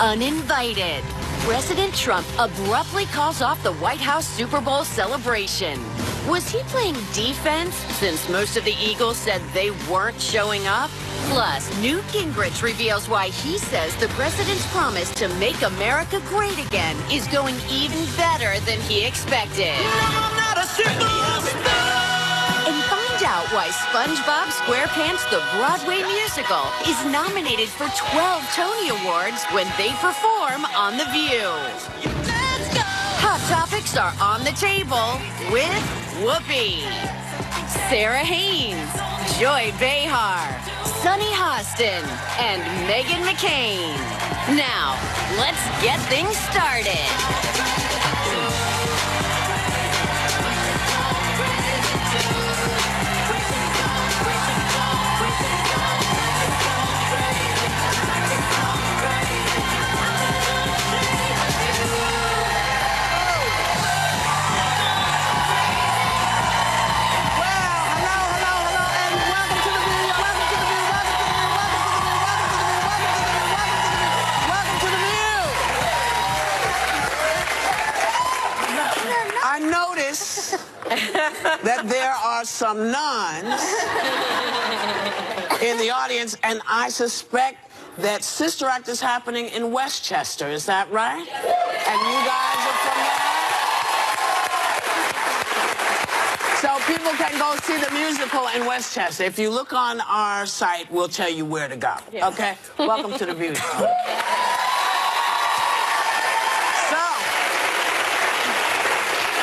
uninvited. President Trump abruptly calls off the White House Super Bowl celebration. Was he playing defense since most of the Eagles said they weren't showing up? Plus, Newt Gingrich reveals why he says the president's promise to make America great again is going even better than he expected. I'm not a superstar. And find out why SpongeBob SquarePants the Broadway musical is nominated for 12 Tony Awards when they perform on The View. Let's go. Hot topics are on the table with Whoopi, Sarah Haynes, Joy Behar, Sunny Hostin, and Meghan McCain. Now, let's get things started. I notice that there are some nuns in the audience, and I suspect that Sister Act is happening in Westchester. Is that right? And you guys are from there? So people can go see the musical in Westchester. If you look on our site, we'll tell you where to go. Yes. Okay? Welcome to the View.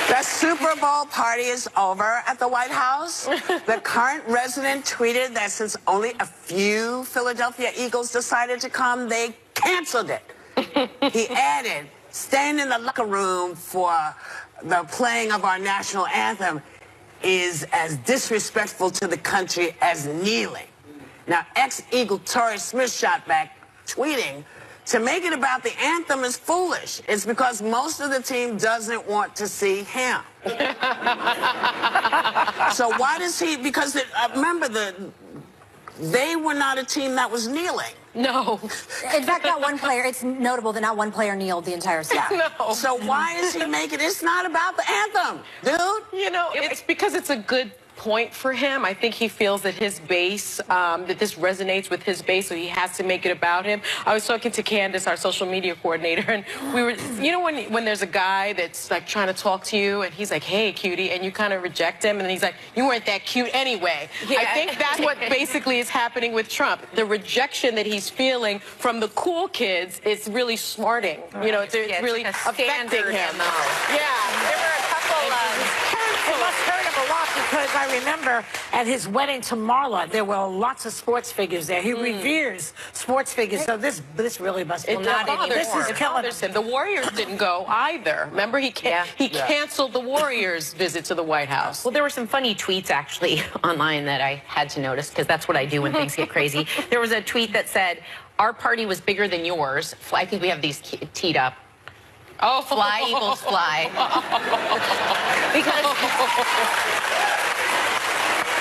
The Super Bowl party is over at the White House. The current resident tweeted that since only a few Philadelphia Eagles decided to come, they canceled it. He added, staying in the locker room for the playing of our national anthem is as disrespectful to the country as kneeling. Now, ex-Eagle Torrey Smith shot back, tweeting, to make it about the anthem is foolish. It's because most of the team doesn't want to see him. So why does he, because remember, they were not a team that was kneeling. No. In fact, not one player, it's notable that not one player kneeled the entire season. No. So why is he making, it's not about the anthem, dude. You know, it's because it's a good point for him. I think he feels that his base, that this resonates with his base, so he has to make it about him. I was talking to Candace, our social media coordinator, and we were, you know, when there's a guy that's like trying to talk to you and he's like, hey, cutie, and you kind of reject him, and then he's like, you weren't that cute anyway. Yeah. I think that's what basically is happening with Trump. The rejection that he's feeling from the cool kids is really smarting. Right. You know, it's really affecting him. Yeah, there were a couple of... It must hurt him a lot because I remember at his wedding to Marla, there were lots of sports figures there. He reveres sports figures, so this really must be not anymore. This is killing him. The Warriors didn't go either. Remember, he canceled the Warriors' visit to the White House. Well, there were some funny tweets actually online that I had to notice because that's what I do when things get crazy. There was a tweet that said, "Our party was bigger than yours." I think we have these teed up. Oh, fly, Eagles, fly. Because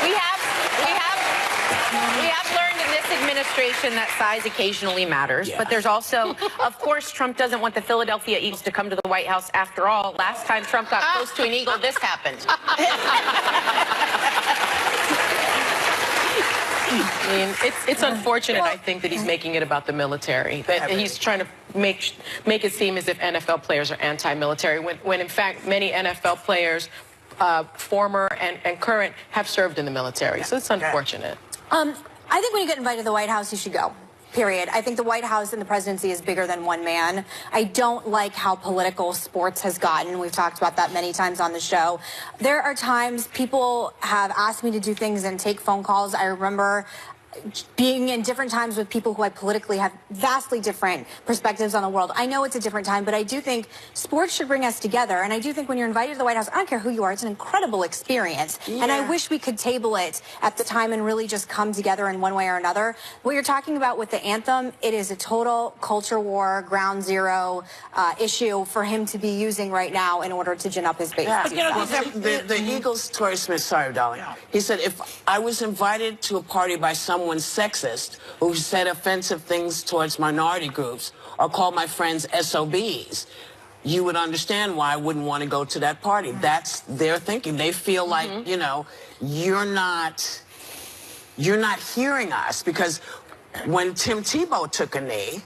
we have learned in this administration that size occasionally matters. Yeah. But there's also, of course, Trump doesn't want the Philadelphia Eagles to come to the White House. After all, last time Trump got close to an Eagle, this happened. I mean, it's unfortunate, I think, that he's making it about the military. That he's trying to make it seem as if NFL players are anti-military, when in fact many NFL players, former and current, have served in the military. So it's unfortunate. I think when you get invited to the White House, you should go. Period. I think the White House and the presidency is bigger than one man. I don't like how political sports has gotten. We've talked about that many times on the show. There are times people have asked me to do things and take phone calls. I remember being in different times with people who I politically have vastly different perspectives on the world. I know it's a different time, but I do think sports should bring us together. And I do think when you're invited to the White House, I don't care who you are, it's an incredible experience. Yeah. And I wish we could table it at the time and really just come together in one way or another. What you're talking about with the anthem, it is a total culture war, ground zero issue for him to be using right now in order to gin up his base. Yeah. Well, the Eagles, Torrey Smith, sorry, darling. He said, if I was invited to a party by someone someone sexist who said offensive things towards minority groups or called my friends SOBs, you would understand why I wouldn't want to go to that party. That's their thinking. They feel like, you know, you're not hearing us, because when Tim Tebow took a knee,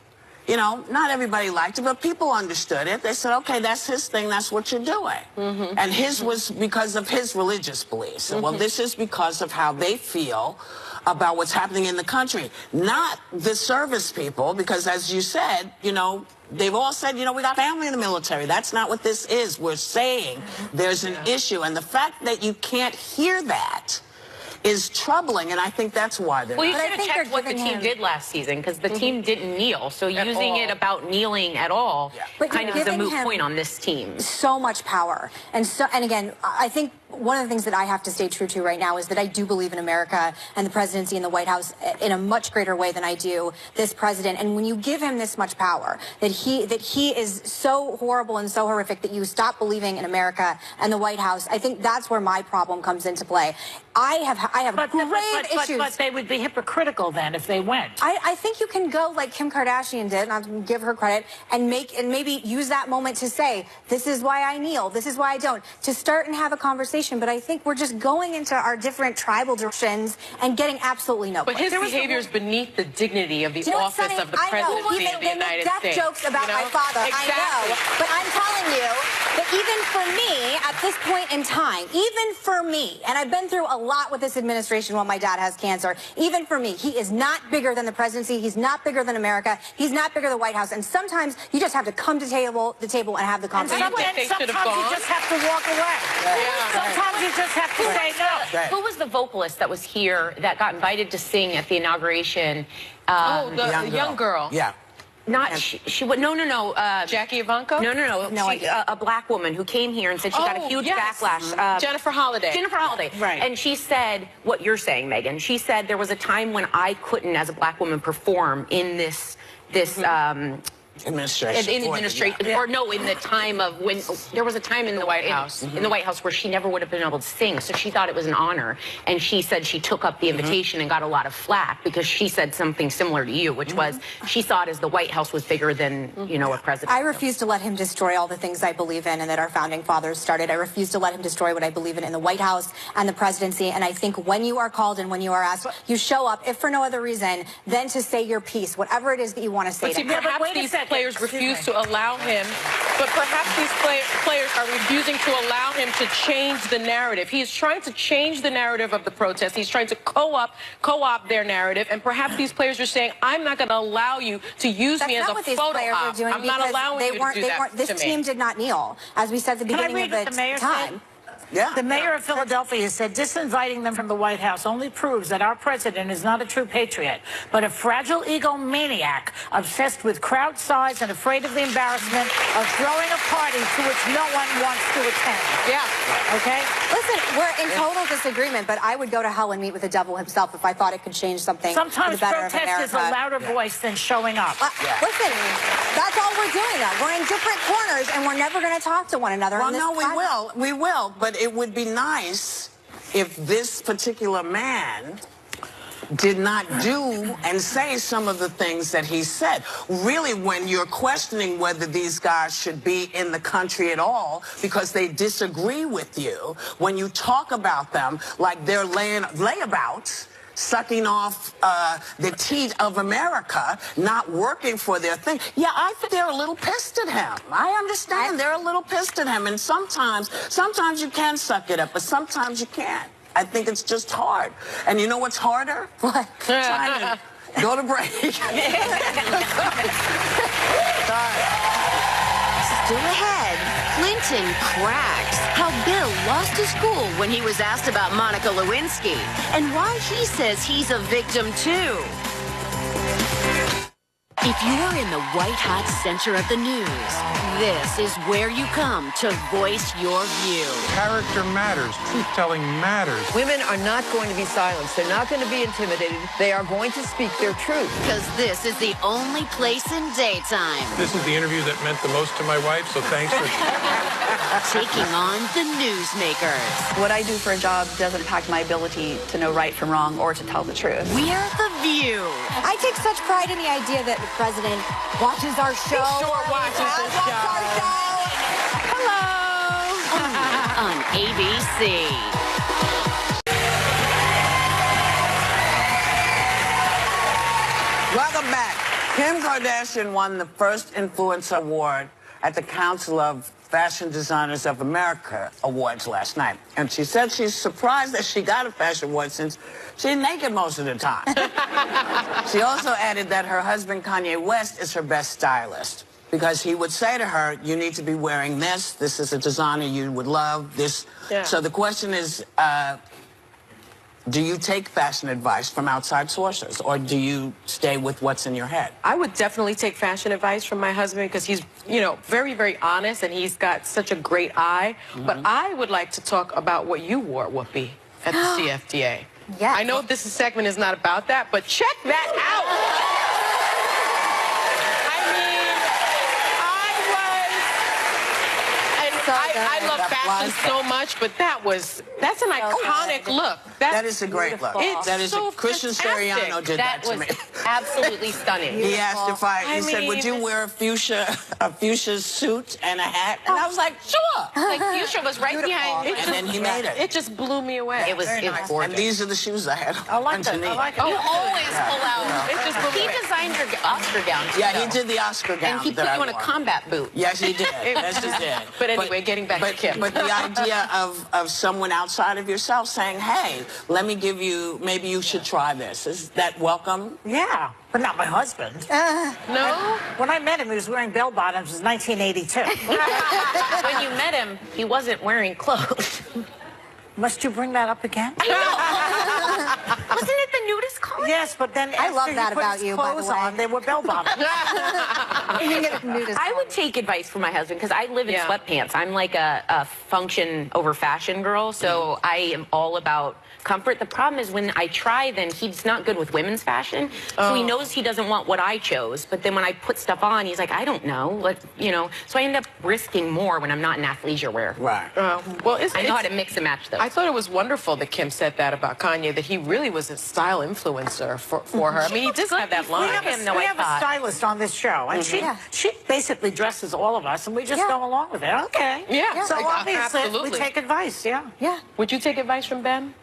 you know, not everybody liked it, but people understood it. They said, okay, that's his thing. That's what you're doing. And his was because of his religious beliefs. Well, this is because of how they feel about what's happening in the country, not the service people, because as you said, you know, they've all said, you know, we got family in the military. That's not what this is. We're saying there's an issue. And the fact that you can't hear that is troubling, and I think that's why they're. Well, you But I should have think checked they're what the giving team him- did last season, because the team didn't kneel. So At using all. it about kneeling at all But kind you're of is a giving moot him point on this team. so much power. And again, I think one of the things that I have to stay true to right now is that I do believe in America and the presidency and the White House in a much greater way than I do this president. And when you give him this much power, that he is so horrible and so horrific that you stop believing in America and the White House, I think that's where my problem comes into play. I have grave issues. But they would be hypocritical then if they went. I think you can go like Kim Kardashian did, and I'll give her credit, and maybe use that moment to say, this is why I kneel, this is why I don't, to start and have a conversation. But I think we're just going into our different tribal directions and getting absolutely nowhere. But his behavior is beneath the dignity of the Do you know what, office Sonny? of the I know, presidency even of the they make United death States. jokes about you know? my father, Exactly. I know. But I'm telling you that even for me, at this point in time, even for me, and I've been through a lot with this administration while my dad has cancer, even for me, he is not bigger than the presidency, he's not bigger than America, he's not bigger than the White House, and sometimes you just have to come to the table and have the And conversation. they should have sometimes you gone? just have to walk away. Sometimes you just have to say no. Who was the vocalist that was here that got invited to sing at the inauguration? The young girl. Yeah. Not she would no. Jackie Ivanko? No. A black woman who came here and said she got a huge backlash. Jennifer Holliday. Jennifer Holliday. Right. And she said what you're saying, Megan. She said there was a time when I couldn't, as a black woman, perform in this Administration. in administration, or no, in the time of when there was a time in the White House, in the White House where she never would have been able to sing. So she thought it was an honor, and she said she took up the invitation and got a lot of flack because she said something similar to you, which was she saw it as the White House was bigger than a president. I refuse to let him destroy all the things I believe in and that our founding fathers started. I refuse to let him destroy what I believe in the White House and the presidency. And I think when you are called and when you are asked, you show up, if for no other reason, than to say your piece, whatever it is that you want to say. But see, to him. perhaps these players refuse to allow him, but perhaps these players are refusing to allow him to change the narrative. He is trying to change the narrative of the protest. He's trying to co-opt their narrative, and perhaps these players are saying, I'm not going to allow you to use me as a photo op. I'm not allowing you to do that This to me. team did not kneel, as we said at the Can I beginning read of what the the mayor time. said? Yeah. The mayor of Philadelphia said disinviting them from the White House only proves that our president is not a true patriot, but a fragile egomaniac obsessed with crowd size and afraid of the embarrassment of throwing a party to which no one wants to attend. Yeah. Okay? Listen, we're in total disagreement, but I would go to hell and meet with the devil himself if I thought it could change something for Sometimes the better of protest is a America. louder voice than showing up. Listen, that's all we're doing, though. We're in different corners, and we're never going to talk to one another. Well, on this no, we platform. will. We will. But it would be nice if this particular man did not do and say some of the things that he said. Really, when you're questioning whether these guys should be in the country at all because they disagree with you, when you talk about them like they're layabouts, sucking off the teat of America, not working for their thing. Yeah, I think they're a little pissed at him. I understand they're a little pissed at him. And sometimes you can suck it up, but sometimes you can't. I think it's just hard. And you know what's harder? What? Trying to go to break. Still ahead, Clinton cracks how Bill lost his cool when he was asked about Monica Lewinsky and why he says he's a victim too. If you're in the white-hot center of the news, this is where you come to voice your view. Character matters. Truth-telling matters. Women are not going to be silenced. They're not going to be intimidated. They are going to speak their truth. Because this is the only place in daytime This is the interview that meant the most to my wife, so thanks for... taking on the newsmakers. What I do for a job doesn't impact my ability to know right from wrong or to tell the truth. We're The View. I take such pride in the idea that the president watches our show. He sure watches this show. Hello. On ABC. Welcome back. Kim Kardashian won the first Influencer Award at the Council of Fashion Designers of America Awards last night. And she said she's surprised that she got a fashion award since she's naked most of the time. She also added that her husband, Kanye West, is her best stylist because he would say to her, you need to be wearing this. This is a designer you would love. This. Yeah. So the question is, do you take fashion advice from outside sources, or do you stay with what's in your head? I would definitely take fashion advice from my husband because he's, you know, very, very honest and he's got such a great eye. But I would like to talk about what you wore, Whoopi, at the CFDA. Yeah. I know this segment is not about that, but check that out. I love fashion so much, but that's an iconic look. That is a great look. It's That is so Christian fantastic. Siriano did that to me. Absolutely stunning. He asked if he said, would you mean- wear a fuchsia suit and a hat? And I was like, sure. Like, Fuchsia was right behind. And then he made it. It just blew me away. It was gorgeous. And these are the shoes I had I like that. underneath. I like it. You always pull out. It just blew me He away. designed your Oscar gown, too, Yeah, though. he did the Oscar gown And he put that you I on a wore. combat boot. Yes, he did. Yes, he did. But anyway, getting back to Kim. But the idea of someone outside of yourself saying, hey, let me give you, maybe you should try this. Is that welcome? Yeah, but not my husband. No? When I met him, he was wearing bell bottoms. It was 1982. When you met him, he wasn't wearing clothes. Must you bring that up again? Wasn't it the nudist collar? Yes, but then I love after that he put about his you, by the clothes way. on, they were bell bottoms. I would take advice from my husband because I live in Yeah. sweatpants. I'm like a function over fashion girl, so I am all about comfort. The problem is when I try, then he's not good with women's fashion, so he knows he doesn't want what I chose. But then when I put stuff on, he's like, I don't know, what, you know. So I end up risking more when I'm not in athleisure wear. Right. Well, I know how to mix and match those. I thought it was wonderful that Kim said that about Kanye, that he really was a style influencer for her. I mean, he does have that We line. have, him, though, we I have a thought. stylist on this show, and she basically dresses all of us, and we just Yeah. go along with it. Okay. Yeah. So obviously, Absolutely. we take advice. Yeah. Yeah. Would you take advice from Ben?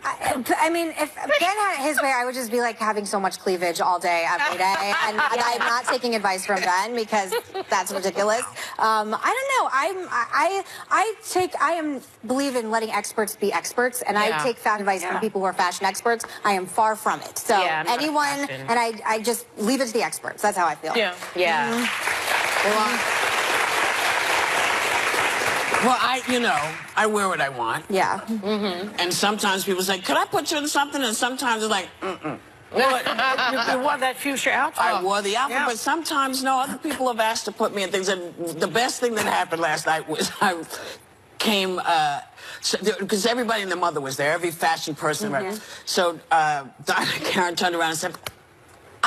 I mean, if Ben had it his way, I would just be like having so much cleavage all day, every day. And I'm not taking advice from Ben because that's ridiculous. I don't know. I believe in letting experts be experts, and I Yeah. take fashion advice from people who are fashion experts. I am far from it. So Yeah, I'm not anyone, fashion. and I just leave it to the experts. That's how I feel. Yeah. Yeah. Well, I wear what I want. Yeah. And sometimes people say, could I put you in something? And sometimes it's like, mm-mm. You wore that fuchsia outfit. I wore the outfit, Yeah. but sometimes, no, other people have asked to put me in things. And the best thing that happened last night was I came, because everybody and their mother was there, every fashion person. Right? So Donna Karen turned around and said,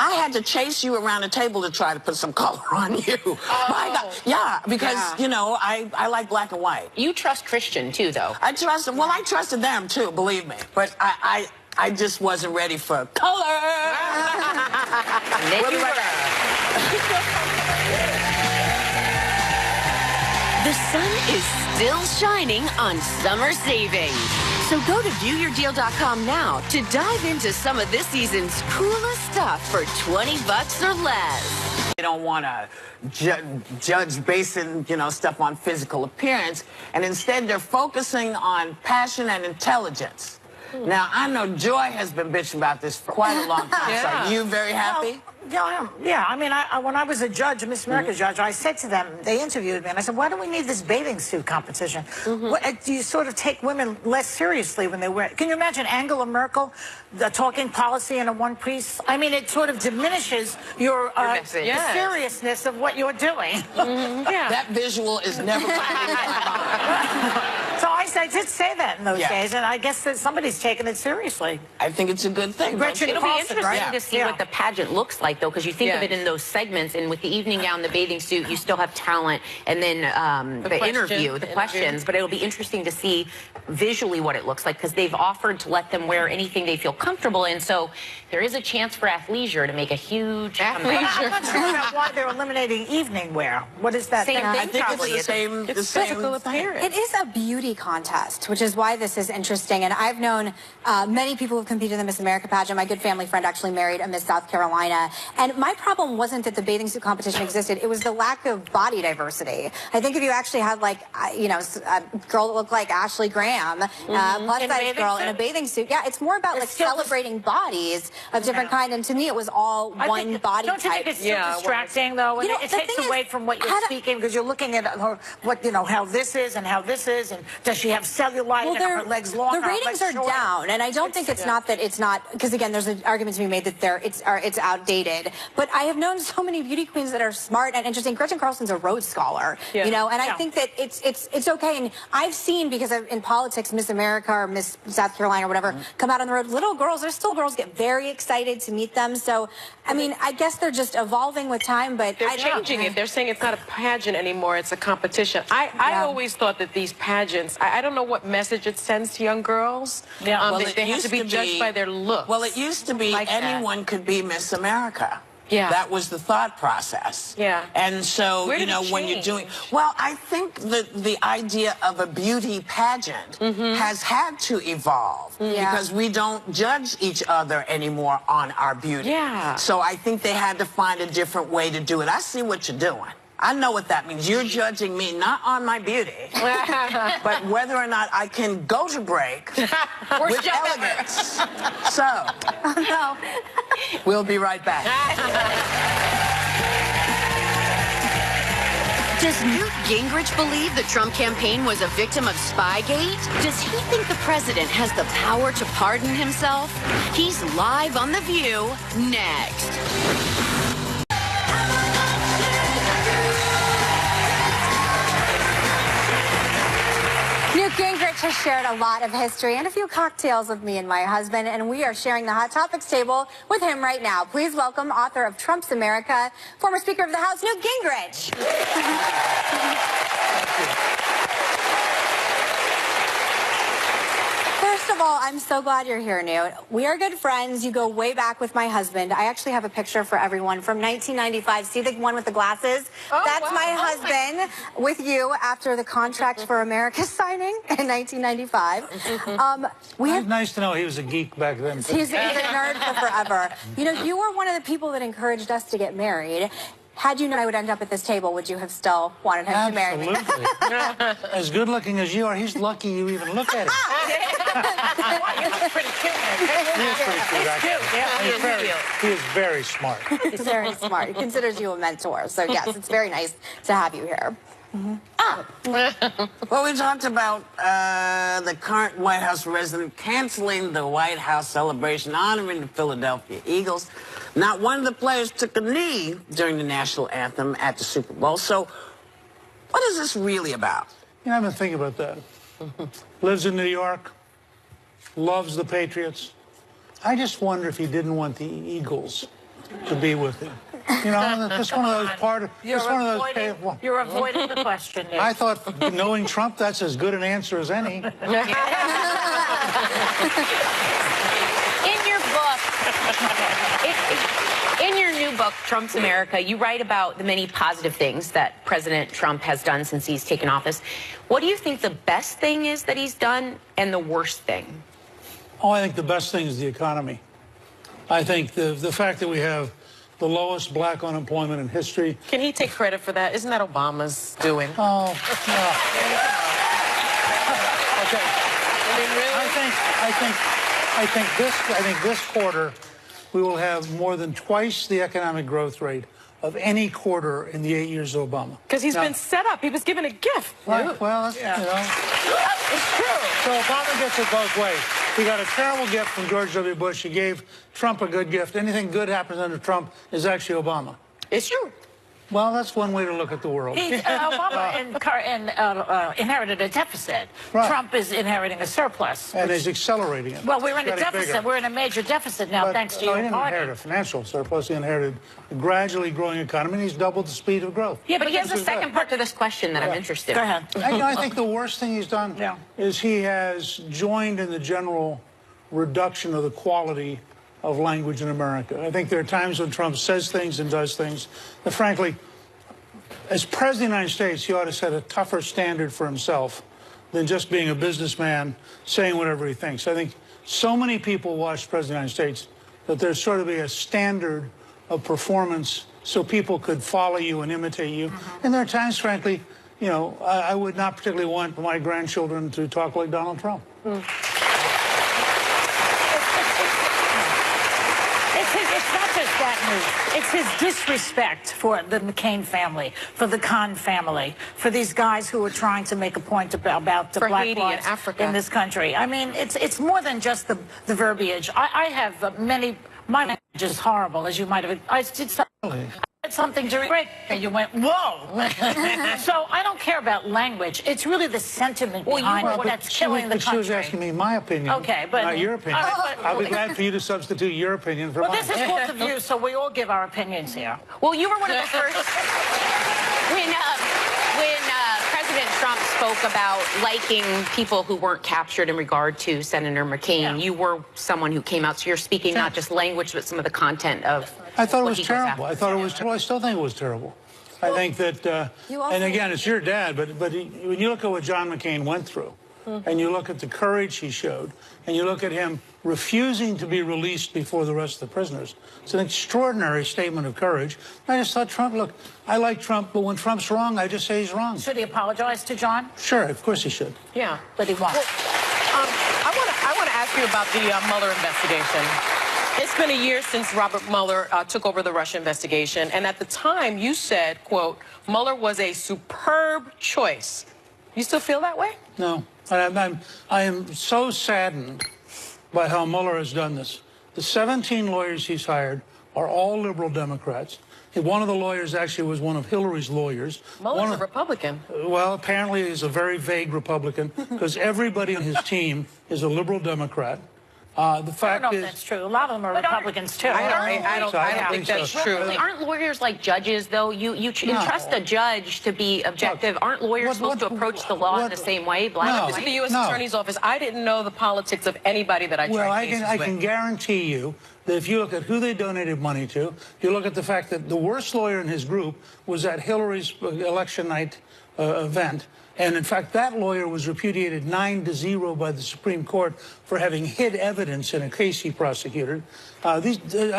I had to chase you around the table to try to put some color on you. My God. Yeah, because, I like black and white. You trust Christian, too, though. I trusted, well, I trusted them, too, believe me. But I just wasn't ready for color. And then you were. The sun is still shining on summer savings. So go to viewyourdeal.com now to dive into some of this season's coolest stuff for $20 or less. They don't want to judge basing, stuff on physical appearance. And instead, they're focusing on passion and intelligence. Now, I know Joy has been bitching about this for quite a long time. Yeah. So are you very happy? Yeah, I mean, when I was a judge, a Miss America judge, I said to them, they interviewed me, and I said, why do we need this bathing suit competition? Do you sort of take women less seriously when they wear it? Can you imagine Angela Merkel talking policy in a one-piece? I mean, it sort of diminishes your the seriousness of what you're doing. That visual is never going to leave my mind. So I did say that in those days, and I guess that somebody's taking it seriously. I think it's a good thing. It'll be interesting to see what the pageant looks like, though, because you think of it in those segments, and with the evening gown, the bathing suit, you still have talent, and then the interview, the questions. But it'll be interesting to see visually what it looks like, because they've offered to let them wear anything they feel comfortable in. So there is a chance for athleisure to make a huge comeback. I'm not sure about why they're eliminating evening wear. What is that? Same thing, I think probably. it's the same physical appearance. It is a beauty contest, which is why this is interesting. And I've known many people who've competed in the Miss America pageant. My good family friend actually married a Miss South Carolina. And my problem wasn't that the bathing suit competition existed. It was the lack of body diversity. I think if you actually had, like, a girl that looked like Ashley Graham, plus-size girl in a bathing suit, it's more about, like, celebrating bodies of different kind. And to me, it was all one body Don't you type. think it's so distracting, though? And it takes away from what you're speaking, because you're looking at what, how this is and how this is, and does she have cellulite and are her legs long? The ratings are down, and I don't think it's not that it's not, because again, there's an argument to be made that it's outdated. But I have known so many beauty queens that are smart and interesting. Gretchen Carlson's a Rhodes Scholar, and I think that it's okay. And I've seen, because in politics, Miss America or Miss South Carolina or whatever come out on the road. Little girls, there's still girls get very excited to meet them. So I mean, I guess they're just evolving with time. But they're changing it. They're saying it's not a pageant anymore; it's a competition. I always thought that these pageants, I don't know what message it sends to young girls. Well, they have to be judged by their looks. Well, it used to be anyone could be Miss America. Yeah. That was the thought process. Yeah. And so, when you're doing, well, I think the idea of a beauty pageant has had to evolve because we don't judge each other anymore on our beauty. Yeah. So I think they had to find a different way to do it. I see what you're doing. I know what that means. You're judging me not on my beauty, but whether or not I can go to break with elegance. So, we'll be right back. Does Newt Gingrich believe the Trump campaign was a victim of Spygate? Does he think the president has the power to pardon himself? He's live on The View next. Newt Gingrich has shared a lot of history and a few cocktails with me and my husband, and we are sharing the Hot Topics table with him right now. Please welcome author of Trump's America, former Speaker of the House, Newt Gingrich. First of all, I'm so glad you're here, Newt. We are good friends. You go way back with my husband. I actually have a picture for everyone from 1995. See the one with the glasses? That's my husband with you after the Contract for America signing in 1995. It's nice to know he was a geek back then. He's a nerd for forever. You were one of the people that encouraged us to get married. Had you known I would end up at this table, would you have still wanted him to marry me? Absolutely. As good looking as you are, he's lucky you even look at him. You're pretty cute. He is pretty cute, actually. He is very smart. He's very smart. He considers you a mentor. So, yes, it's very nice to have you here. Well, we talked about the current White House resident canceling the White House celebration honoring the Philadelphia Eagles. Not one of the players took a knee during the national anthem at the Super Bowl. So what is this really about? I've been thinking about that. Lives in New York, loves the Patriots. I just wonder if he didn't want the Eagles to be with him. That's one of those You're avoiding the question. Nick. I thought, knowing Trump, that's as good an answer as any. In your book, in your new book, Trump's America, you write about the many positive things that President Trump has done since he's taken office. What do you think the best thing is that he's done and the worst thing? Oh, I think the best thing is the economy. I think the fact that we have the lowest black unemployment in history. Can he take credit for that? Isn't that Obama's doing? Oh, no. Okay. I mean, really? I think I think this quarter we will have more than twice the economic growth rate of any quarter in the 8 years of Obama. Because he's been set up. He was given a gift. Right. Well, It's true. so Obama gets it both ways. He got a terrible gift from George W. Bush. He gave Trump a good gift. Anything good happens under Trump is actually Obama. It's true. Well, that's one way to look at the world. Obama inherited a deficit. Right. Trump is inheriting a surplus. And is accelerating it. Well, we're in a Getting deficit. bigger. We're in a major deficit now, But, thanks to no, your he didn't party. inherit a financial surplus. He inherited a gradually growing economy, and he's doubled the speed of growth. Yeah, but here's the second part to this question that I'm interested in. Go ahead. I think the worst thing he's done is he has joined in the general reduction of the quality of language in America. I think there are times when Trump says things and does things that, frankly, as President of the United States, he ought to set a tougher standard for himself than just being a businessman saying whatever he thinks. I think so many people watch President of the United States that there's sort of a standard of performance so people could follow you and imitate you. And there are times, frankly, you know, I would not particularly want my grandchildren to talk like Donald Trump. It's not just that news. It's his disrespect for the McCain family, for the Khan family, for these guys who are trying to make a point about the For black Haiti and lives Africa. in this country. I mean, it's more than just the verbiage. I have many. My language is horrible, as you might have. I did something during break, and you went, whoa. So I don't care about language. It's really the sentiment behind it that's killing the country. She was asking me my opinion, Okay, but not your opinion. all right, but- I'll be glad for you to substitute your opinion for Well, mine. this is both of you, so we all give our opinions here. Well, you were one of the first when President Trump spoke about liking people who weren't captured in regard to Senator McCain. You were someone who came out, so you're speaking not just language, but some of the content of. I thought it what was he goes terrible. after. I thought it was terrible. I still think it was terrible. I think that, and again, it's your dad, but when you look at what John McCain went through, and you look at the courage he showed, and you look at him refusing to be released before the rest of the prisoners, it's an extraordinary statement of courage. I just thought Trump, look, I like Trump, but when Trump's wrong, I just say he's wrong. Should he apologize to John? Sure, of course he should. Yeah. But he won't. I want to ask you about the Mueller investigation. It's been a year since Robert Mueller took over the Russia investigation, and at the time you said, quote, Mueller was a superb choice. You still feel that way? No. I am so saddened by how Mueller has done this. The 17 lawyers he's hired are all liberal Democrats. One of the lawyers actually was one of Hillary's lawyers. Mueller's a Republican. Well, apparently he's a very vague Republican because everybody on his team is a liberal Democrat. The fact I don't know is, if that's true. A lot of them are Republicans, too. I don't think that's true. Really, aren't lawyers like judges, though? You entrust a judge to be objective. Aren't lawyers supposed to approach the law in the same way? This is the U.S. Attorney's Office. I didn't know the politics of anybody that I tried cases with. I can guarantee you that if you look at who they donated money to, you look at the fact that the worst lawyer in his group was at Hillary's election night event. And in fact, that lawyer was repudiated 9-0 by the Supreme Court for having hid evidence in a case he prosecuted. I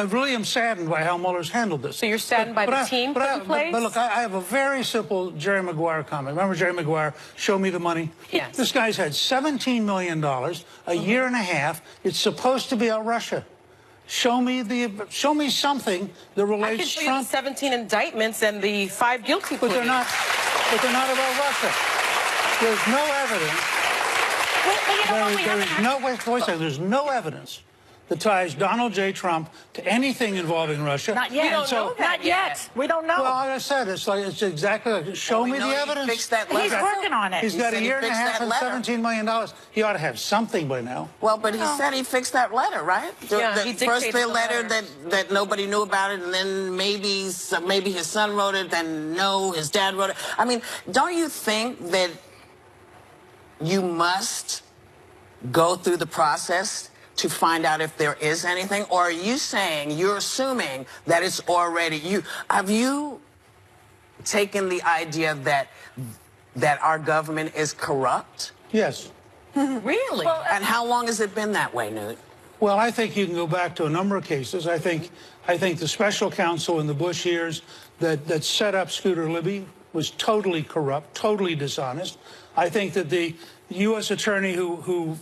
really am saddened by how Mueller's handled this. So you're saddened by the team put in place? But look, I have a very simple Jerry Maguire comment. Remember Jerry Maguire, show me the money? Yes. This guy's had $17 million, a year and a half. It's supposed to be about Russia. Show me something that relates I can show to Trump. you the 17 indictments and the 5 guilty pleas. But they're not about Russia. There's no evidence. There's no evidence that ties Donald J. Trump to anything involving Russia. Not yet. We don't know that Not yet. We don't know. Well, like I said, it's exactly like, show me the evidence. Fixed that letter. He's working on it. He's got a year and a half and $17 million. He ought to have something by now. Well, but he said he fixed that letter, right? Yeah, he first dictated the the letter letter. that nobody knew about it, and then maybe his son wrote it, then no, his dad wrote it. I mean, don't you think that you must go through the process to find out if there is anything? Or are you saying, you're assuming that it's already you? Have you taken the idea that our government is corrupt? Yes. Really? Well, and how long has it been that way, Newt? Well, I think you can go back to a number of cases. I think the special counsel in the Bush years that set up Scooter Libby was totally corrupt, totally dishonest. I think that the U.S. attorney who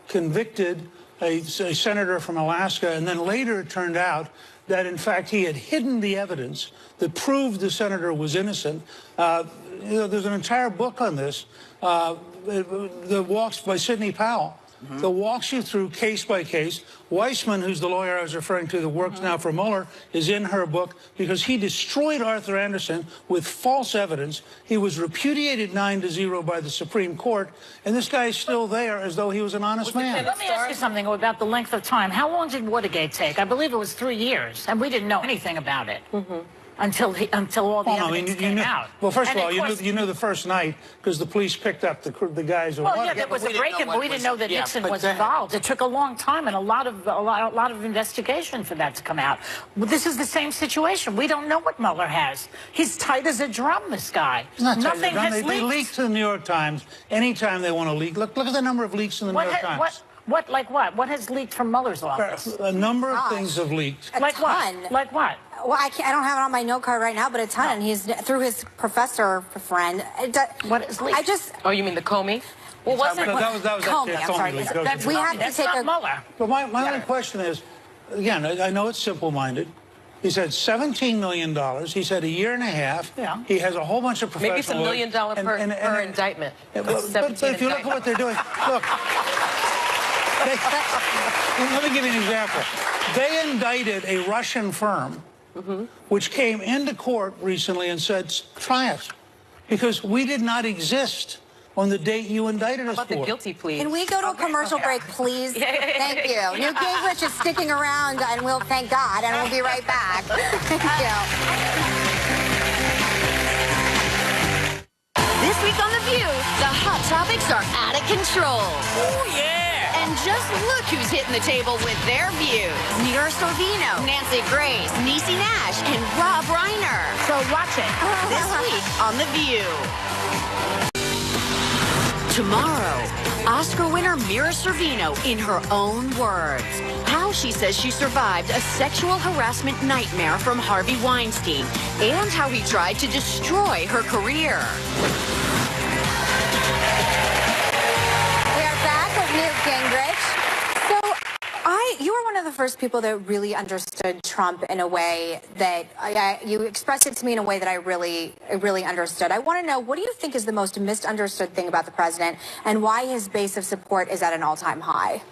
convicted a senator from Alaska, and then later it turned out that, in fact, he had hidden the evidence that proved the senator was innocent. You know, there's an entire book on this that walks by Sidney Powell. That walks you through case by case. Weissman, who's the lawyer I was referring to that works now for Mueller, is in her book because he destroyed Arthur Anderson with false evidence. He was repudiated 9-0 by the Supreme Court, and this guy is still there as though he was an honest man. Let me ask you something about the length of time. How long did Watergate take? I believe it was 3 years, and we didn't know anything about it. Until all the evidence came out. Well, first of all, you knew the first night because the police picked up the guys who. Well, yeah, there was a break-in, but we didn't know that Nixon was involved. It took a long time and a lot of investigation for that to come out. This is the same situation. We don't know what Mueller has. He's tight as a drum. This guy. Nothing has leaked. They leak to the New York Times anytime they want to leak. Look at the number of leaks in the New York Times. Like what? What has leaked from Mueller's office? A number of things have leaked. A ton. Like what? Well, I don't have it on my note card right now, but a ton. And he's through his professor friend. What is leaked? Oh, you mean the Comey? Well, wasn't that was Comey, I'm sorry. We have to take a Mueller. But my only question is, again, I know it's simple-minded. He said $17 million. He said a year and a half. Yeah. He has a whole bunch of professional. Maybe it's $1 million per indictment. But if you look at what they're doing, look. Let me give you an example. They indicted a Russian firm which came into court recently and said, try us, because we did not exist on the date you indicted us for. How about the guilty plea? Can we go to a commercial break, please? Thank you. Newt Gingrich is sticking around, and we'll thank God, and we'll be right back. Thank you. This week on The View, the hot topics are out of control. Oh, yeah. And just look who's hitting the table with their views. Mira Sorvino, Nancy Grace, Niecy Nash, and Rob Reiner. So watch it. This week on The View. Tomorrow, Oscar winner Mira Sorvino in her own words. How she says she survived a sexual harassment nightmare from Harvey Weinstein and how he tried to destroy her career. We are back with Newt Gingrich. So you were one of the first people that really understood Trump in a way that you expressed it to me in a way that I really understood. I want to know, what do you think is the most misunderstood thing about the president and why his base of support is at an all-time high?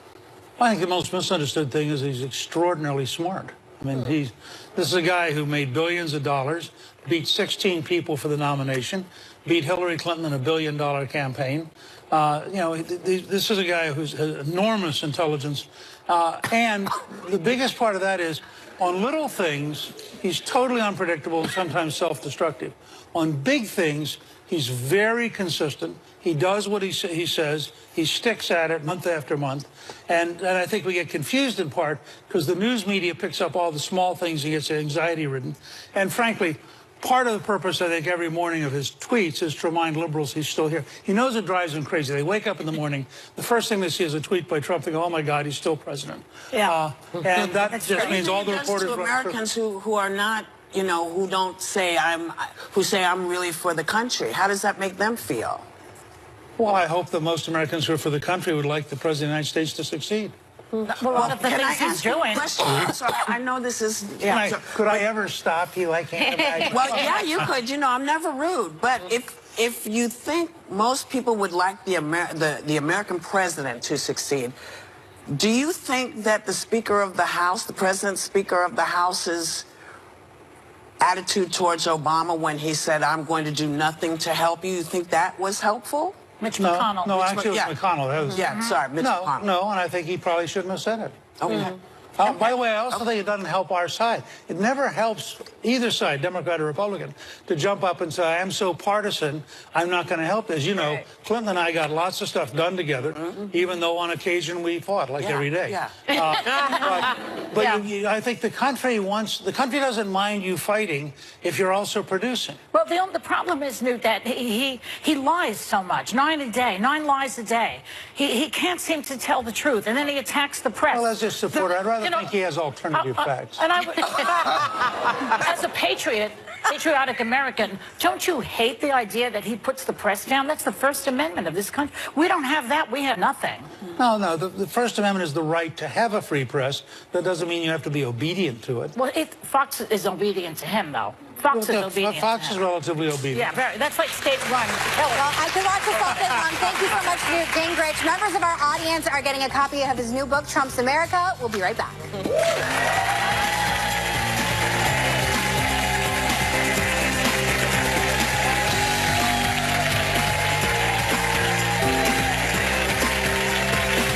I think the most misunderstood thing is he's extraordinarily smart. I mean, this is a guy who made billions of dollars, beat 16 people for the nomination, beat Hillary Clinton in a $1 billion campaign. You know, this is a guy who's enormous intelligence. And the biggest part of that is, on little things, he's totally unpredictable and sometimes self-destructive. On big things, he's very consistent. He does what he says. He sticks at it month after month. And I think we get confused in part because the news media picks up all the small things and gets anxiety-ridden. And frankly, part of the purpose, I think, every morning of his tweets is to remind liberals he's still here. He knows it drives them crazy. They wake up in the morning, the first thing they see is a tweet by Trump. They go, oh, my God, he's still president. Yeah. And that just means all the reporters... to Americans who are not, you know, who say I'm really for the country. How does that make them feel? Well, I hope that most Americans who are for the country would like the President of the United States to succeed. Well, one of the things he's doing. So I know this is... Could I ever stop you? I can't imagine. Well, yeah, you could. You know, I'm never rude. But if you think most people would like the American president to succeed, do you think that the Speaker of the House, the President Speaker of the House's attitude towards Obama when he said, I'm going to do nothing to help you think that was helpful? Mitch McConnell. No, actually, it was McConnell. That was, sorry, Mitch McConnell. No, and I think he probably shouldn't have said it. Okay. By the way, I also think it doesn't help our side. It never helps either side, Democrat or Republican, to jump up and say, I'm so partisan, I'm not going to help this. You know, Clinton and I got lots of stuff done together, even though on occasion we fought, like every day. But I think the country doesn't mind you fighting if you're also producing. Well, the problem is, Newt, that he lies so much. 9 lies a day. He can't seem to tell the truth, and then he attacks the press. Well, as a supporter, I'd rather think he has alternative facts. And as a patriot, patriotic American, don't you hate the idea that he puts the press down? That's the First Amendment of this country. We don't have that. We have nothing. No, the First Amendment is the right to have a free press. That doesn't mean you have to be obedient to it. Well, Fox is obedient to him, though. Fox is obedient. Fox is relatively obedient. Yeah, very. That's like state-run. Well, I could watch this all day long. Thank you so much, Newt Gingrich. Members of our audience are getting a copy of his new book, Trump's America. We'll be right back.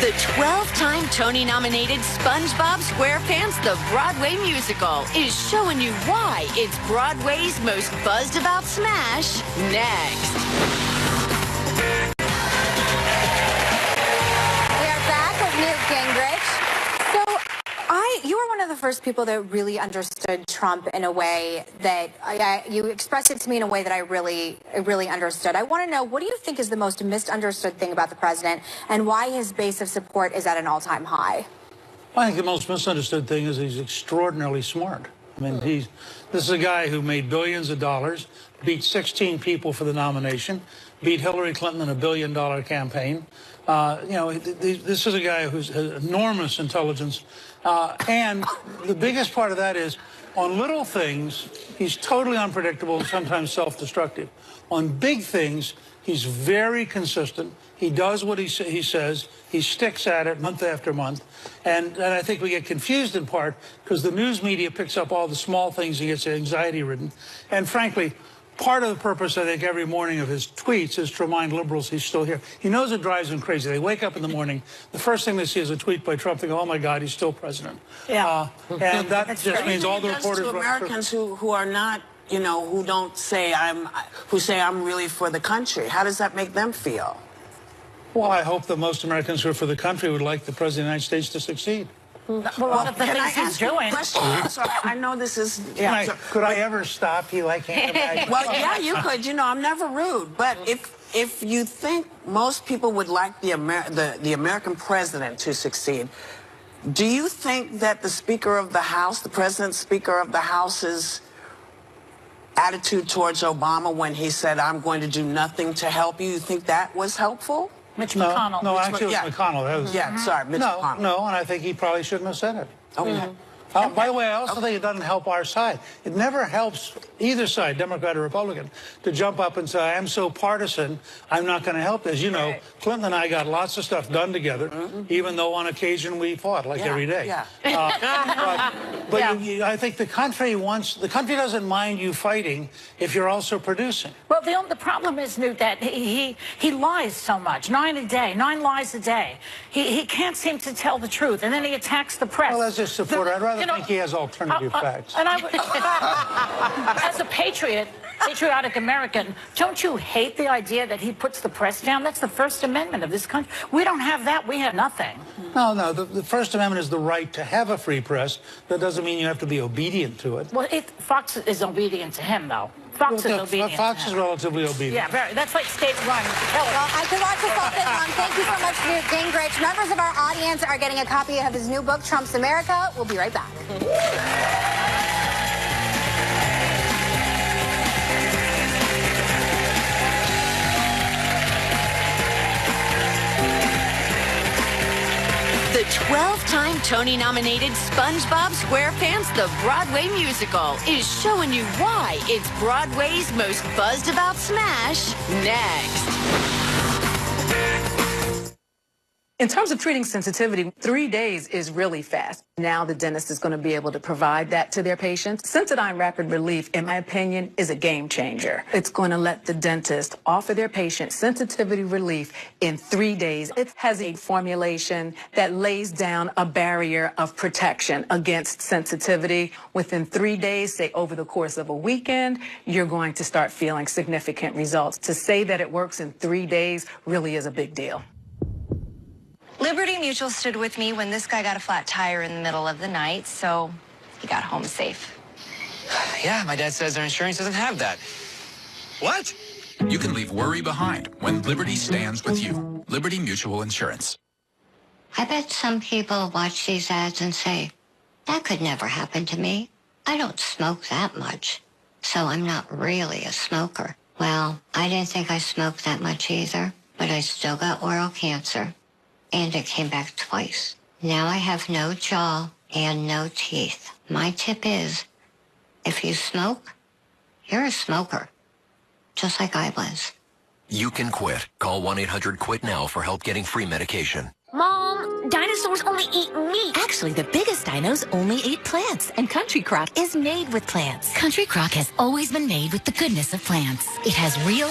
The 12-time Tony-nominated SpongeBob SquarePants The Broadway Musical is showing you why it's Broadway's most buzzed-about smash next. We are back with Newt Gingrich. So, you were one of the first people that really understood Trump in a way that you expressed it to me in a way that I really understood. I want to know, what do you think is the most misunderstood thing about the president, and why his base of support is at an all-time high? I think the most misunderstood thing is he's extraordinarily smart. I mean, this is a guy who made billions of dollars, beat 16 people for the nomination, beat Hillary Clinton in a $1 billion campaign. This is a guy who's has enormous intelligence. And the biggest part of that is, on little things, he's totally unpredictable and sometimes self-destructive. On big things, he's very consistent. He does what he says. He sticks at it month after month. And I think we get confused in part because the news media picks up all the small things and gets anxiety-ridden. And frankly, part of the purpose, I think, every morning of his tweets is to remind liberals he's still here. He knows it drives them crazy. They wake up in the morning, the first thing they see is a tweet by Trump. They go, oh, my God, he's still president. Yeah. And that just means all the reporters... to Americans who are not, who say I'm really for the country. How does that make them feel? Well, I hope that most Americans who are for the country would like the President of the United States to succeed. Well, one of the things he's doing. So I know this is... Could I ever stop you? I can't imagine. Well, yeah, you could. I'm never rude. But if you think most people would like the American president to succeed, do you think that the Speaker of the House, the President Speaker of the House's attitude towards Obama when he said, I'm going to do nothing to help you think that was helpful? Mitch McConnell. No, actually, it was McConnell. That was, sorry, Mitch McConnell. No, and I think he probably shouldn't have said it. Okay. By the way, I also think it doesn't help our side. It never helps either side, Democrat or Republican, to jump up and say, I'm so partisan, I'm not going to help this. You know, Clinton and I got lots of stuff done together, even though on occasion we fought, like every day. But I think the country doesn't mind you fighting if you're also producing. Well, the problem is, Newt, that he lies so much. 9 lies a day. He can't seem to tell the truth, and then he attacks the press. Well, as a supporter, I'd rather think he has alternative facts. And I would, as a patriotic American, don't you hate the idea that he puts the press down? That's the First Amendment of this country. We don't have that. We have nothing. No, the First Amendment is the right to have a free press. That doesn't mean you have to be obedient to it. Well, Fox is obedient to him, though. Fox is obedient. Fox is relatively obedient. Yeah, very. That's like state-run. Well, I could watch this all day long. Thank you so much, Newt Gingrich. Members of our audience are getting a copy of his new book, Trump's America. We'll be right back. The 12-time Tony-nominated SpongeBob SquarePants The Broadway Musical is showing you why it's Broadway's most buzzed-about smash next. In terms of treating sensitivity, 3 days is really fast. Now the dentist is going to be able to provide that to their patients. Sensodyne Rapid Relief, in my opinion, is a game changer. It's going to let the dentist offer their patient sensitivity relief in 3 days. It has a formulation that lays down a barrier of protection against sensitivity. Within 3 days, say over the course of a weekend, you're going to start feeling significant results. To say that it works in 3 days really is a big deal. Liberty Mutual stood with me when this guy got a flat tire in the middle of the night, so he got home safe. Yeah, my dad says their insurance doesn't have that. What? You can leave worry behind when Liberty stands with you. Liberty Mutual Insurance. I bet some people watch these ads and say, that could never happen to me. I don't smoke that much. so I'm not really a smoker. Well, I didn't think I smoked that much either, but I still got oral cancer, and it came back twice. Now I have no jaw and no teeth. My tip is, if you smoke, you're a smoker, just like I was. You can quit. Call 1-800-QUIT now for help getting free medication. Mom, dinosaurs only eat meat. Actually, the biggest dinos only ate plants, and Country Crock is made with plants. Country Crock has always been made with the goodness of plants. It has real